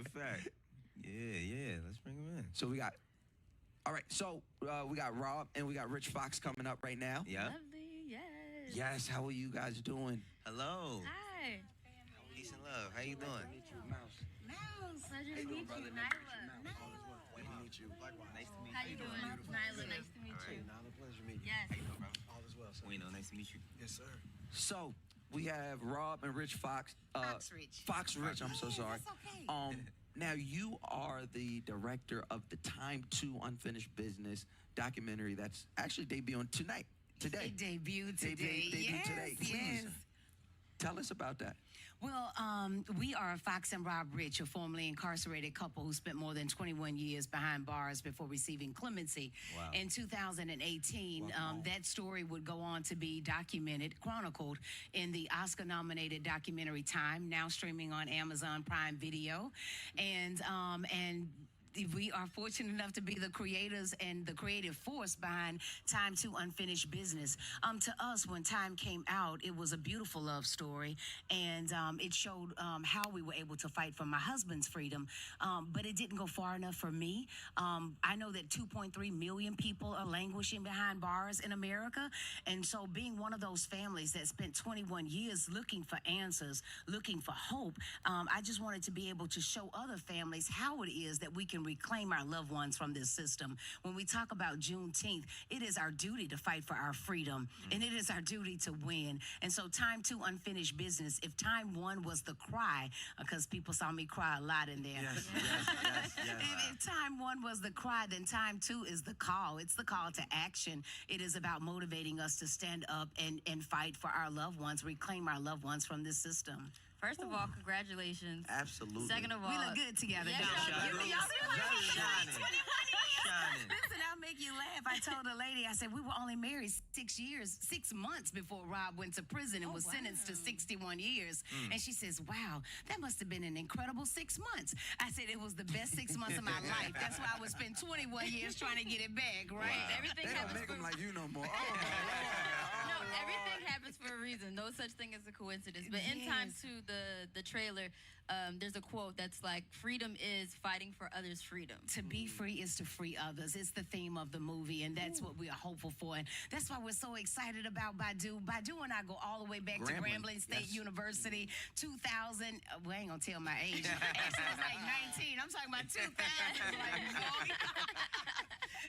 a fact. Yeah. Let's bring him in. So we got. All right. So we got Rob and we got Rich Fox coming up right now. Yeah. Lovely, yes. Yes. How are you guys doing? Hello. Hi. Peace and love. How you doing? Mouse. Mouse. Pleasure to meet you, Nyla. Nice to meet you. Likewise. Nice to meet How you doing, Nyla? Nice to meet you. Another pleasure to meet you. Yes. How you doing, bro? All is well, sir. Wayno, nice to meet you. Yes, sir. So we have Rob and Rich Fox. Fox Rich. Fox Rich. I'm so sorry. That's okay. Now you are the director of the Time 2 Unfinished Business documentary that's actually debuting today. It debuted today. Debuted today. Please Yes. tell us about that. Well, we are Fox and Rob Rich, a formerly incarcerated couple who spent more than 21 years behind bars before receiving clemency. Wow. In 2018, Wow. that story would go on to be documented, chronicled in the Oscar-nominated documentary Time, now streaming on Amazon Prime Video, and we are fortunate enough to be the creators and the creative force behind Time 2 Unfinished Business. To us, when Time came out, it was a beautiful love story, and it showed how we were able to fight for my husband's freedom, but it didn't go far enough for me. I know that 2.3 million people are languishing behind bars in America, and so being one of those families that spent 21 years looking for answers, looking for hope, I just wanted to be able to show other families how it is that we can reclaim our loved ones from this system. When we talk about Juneteenth, it is our duty to fight for our freedom, and it is our duty to win. And so Time 2 Unfinished Business, if Time 1 was the cry, because people saw me cry a lot in there. Yes. If Time 1 was the cry, then Time 2 is the call. It's the call to action. It is about motivating us to stand up and fight for our loved ones, reclaim our loved ones from this system. First of all, congratulations. Absolutely. Second of all, We look good together, Yeah, don't we? Shining. Y'all see what Shining. 21 years. Shining. Listen, I'll make you laugh. I told a lady, I said, we were only married 6 months before Rob went to prison and was sentenced to 61 years. And she says, wow, that must have been an incredible 6 months. I said, it was the best 6 months of my life. That's why I would spend 21 years trying to get it back, right? Wow. Everything They don't happens make for them like you no more. No, everything happens for a reason. No such thing as a coincidence. But in Time 2, the trailer, there's a quote that's like, freedom is fighting for others' freedom. To be free is to free others. It's the theme of the movie, and that's what we are hopeful for. And that's why we're so excited about Badu. Badu and I go all the way back to Grambling State University, 2000. We ain't gonna tell my age. Actually, I was like 19. I'm talking about 2000.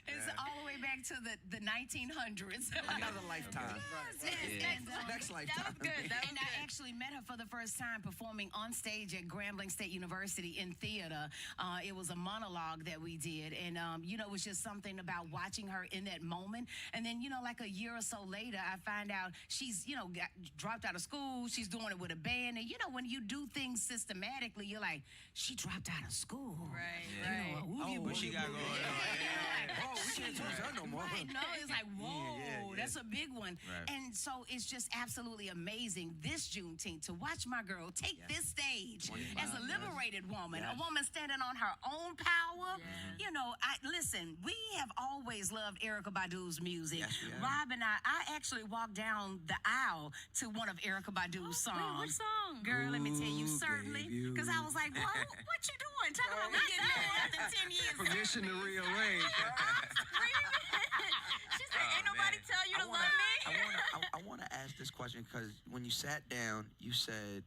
It's all the way back to the 1900s. Another lifetime. Yes. Next lifetime. That was good. That was And good. I actually met her for the first time performing on stage at Grambling State University in theater. It was a monologue that we did. And, it was just something about watching her in that moment. And then, like a year or so later, I find out she's, got dropped out of school. She's doing it with a band. And, when you do things systematically, you're like, she dropped out of school. Right, You know, What she got going on? Oh, we can't touch that no more. Right, no, it's like, whoa, Yeah. that's a big one. Right. And so it's just absolutely amazing this Juneteenth to watch my girl take this stage as a liberated woman, a woman standing on her own power. Listen, we have always loved Erykah Badu's music. Yes, we have. Rob and I actually walked down the aisle to one of Erykah Badu's songs. Wait, what song? Girl, let me tell you, Ooh, certainly. baby, Because I was like, what you doing? Talk about we getting married after 10 years. Permission to rearrange. She said, ain't nobody tell you to love me. I want to ask this question because when you sat down, you said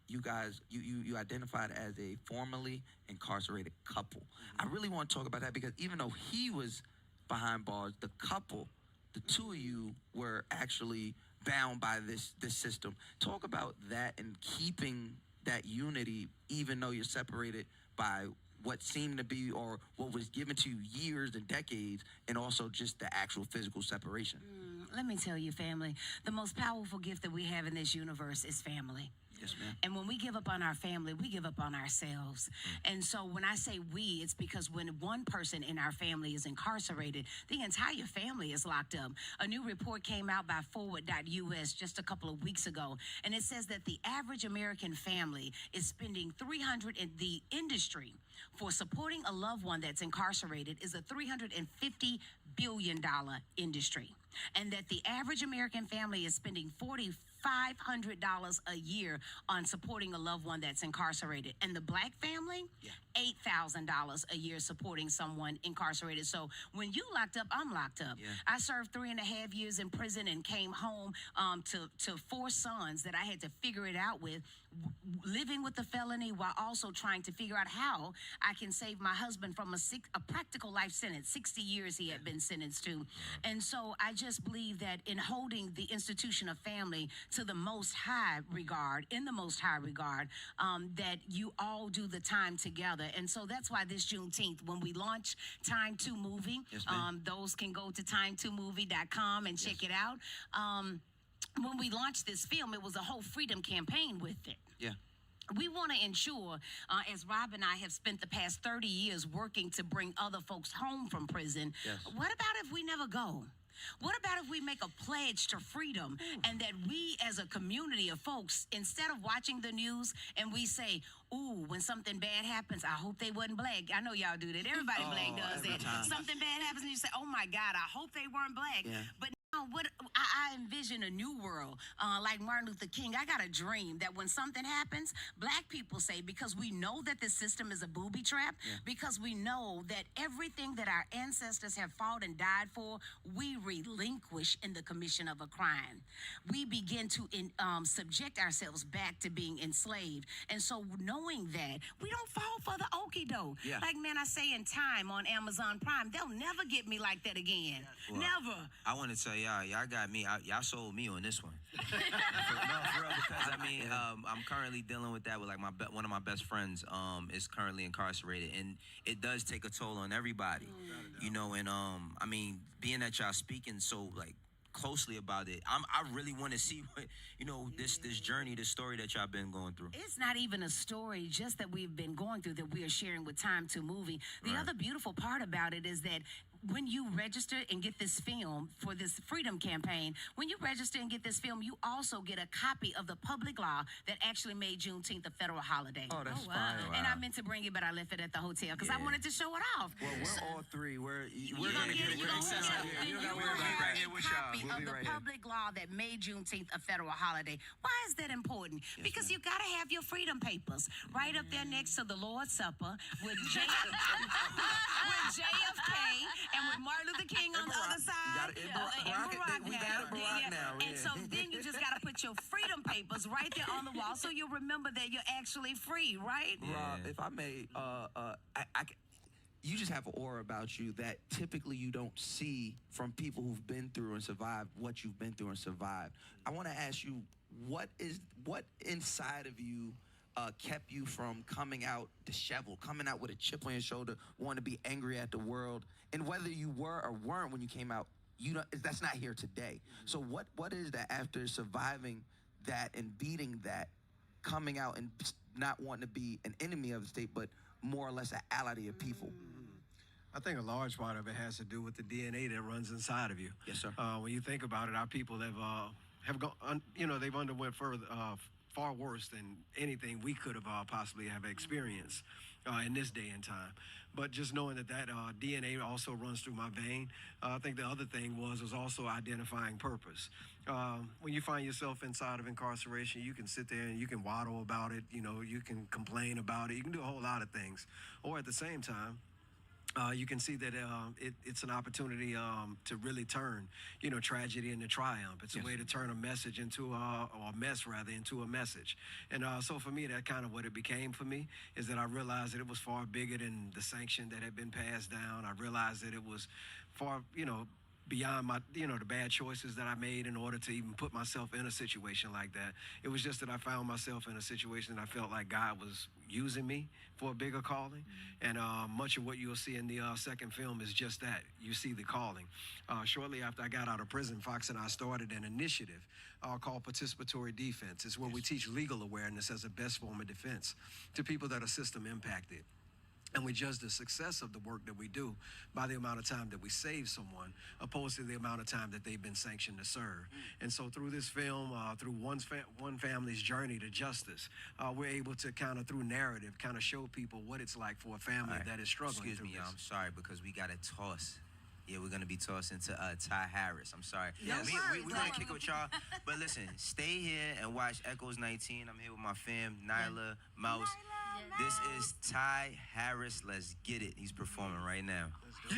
you guys you identified as a formerly incarcerated couple. I really want to talk about that because even though he was behind bars, the couple, the two of you were actually bound by this system. Talk about that and keeping that unity even though you're separated by what seemed to be or what was given to you years and decades, and also just the actual physical separation. Let me tell you, family, the most powerful gift that we have in this universe is family. Yes, ma'am. And when we give up on our family, we give up on ourselves. And so when I say we, it's because when one person in our family is incarcerated, the entire family is locked up. A new report came out by forward.us just a couple of weeks ago, and it says that the average American family is spending the industry for supporting a loved one that's incarcerated is a $350 billion industry. And that the average American family is spending $500 a year on supporting a loved one that's incarcerated. And the black family, $8,000 a year supporting someone incarcerated. So when you locked up, I'm locked up. Yeah. I served 3.5 years in prison and came home to 4 sons that I had to figure it out with, living with the felony while also trying to figure out how I can save my husband from a practical life sentence. 60 years he had been sentenced to. And so I just believe that in holding the institution of family to the most high regard, that you all do the time together. And so that's why this Juneteenth, when we launch Time 2 Movie, Yes, ma'am. those can go to time2movie.com and check it out. When we launched this film, it was a whole freedom campaign with it. Yeah. We want to ensure, as Rob and I have spent the past 30 years working to bring other folks home from prison, Yes. what about if we never go? What about if we make a pledge to freedom and that we as a community of folks, instead of watching the news and we say, ooh, when something bad happens, I hope they wasn't black. I know y'all do that. Everybody black does every that. time. Something bad happens and you say, oh my God, I hope they weren't black. Yeah. But what I envision a new world, like Martin Luther King. I got a dream that when something happens, black people say, because we know that the system is a booby trap, because we know that everything that our ancestors have fought and died for, we relinquish in the commission of a crime. We begin to subject ourselves back to being enslaved. And so knowing that, we don't fall for the okie doke. Yeah. Like, man, I say in Time on Amazon Prime, they'll never get me like that again. Well, Never. I want to tell y'all got me. Y'all sold me on this one. No, for real, because I mean, I'm currently dealing with that with like one of my best friends is currently incarcerated, and it does take a toll on everybody, you know. And I mean, being that y'all speaking so like closely about it, I really want to see what, you know, this journey, this story that y'all been going through. It's not even a story just that we've been going through that we are sharing with Time 2 Movie. The other beautiful part about it is that when you register and get this film for this freedom campaign, when you register and get this film, you also get a copy of the public law that actually made Juneteenth a federal holiday. Oh, that's wow. fine. And I meant to bring it, but I left it at the hotel because I wanted to show it off. Well, we're all three. We're You're gonna gonna get get we're a copy We'll of be the right here. public law that made Juneteenth a federal holiday. Why is that important? Because you gotta have your freedom papers right up there next to the Lord's Supper with JFK and with Martin Luther King on the other side. We got it Barack now. And so then you just gotta put your freedom papers right there on the wall so you'll remember that you're actually free, right? Rob, if I may, you just have an aura about you that typically you don't see from people who've been through and survived what you've been through and survived. I want to ask you, what inside of you kept you from coming out disheveled, coming out with a chip on your shoulder, wanting to be angry at the world, and whether you were or weren't when you came out, that's not here today. So what is that after surviving that and beating that, coming out and not wanting to be an enemy of the state, but more or less an ally to your people? I think a large part of it has to do with the DNA that runs inside of you. Yes, sir. When you think about it, our people have gone, they've underwent far worse than anything we could have possibly have experienced in this day and time. But just knowing that DNA also runs through my vein, I think the other thing was also identifying purpose. When you find yourself inside of incarceration, you can sit there and you can waddle about it, you can complain about it, you can do a whole lot of things. Or at the same time, you can see that it's an opportunity to really turn, tragedy into triumph. It's a way to turn a message into or a mess rather into a message. And so for me, that kind of what it became for me is that I realized that it was far bigger than the sanction that had been passed down. I realized that it was far, beyond my, the bad choices that I made in order to even put myself in a situation like that. It was just that I found myself in a situation that I felt like God was using me for a bigger calling. And much of what you'll see in the second film is just that. You see the calling. Shortly after I got out of prison, Fox and I started an initiative called Participatory Defense. It's where we teach legal awareness as the best form of defense to people that are system impacted. And we judge the success of the work that we do by the amount of time that we save someone, opposed to the amount of time that they've been sanctioned to serve. And so through this film, through one family's journey to justice, we're able to kind of, through narrative, kind of show people what it's like for a family that is struggling Excuse through me, this. I'm sorry, because we got to toss Yeah, we're gonna be tossing to Ty Harris. I'm sorry. Yes. We're gonna kick it with y'all. But listen, stay here and watch Echoes 19. I'm here with my fam, Nyla, Mouse. This is Ty Harris. Let's get it. He's performing right now. Yeah.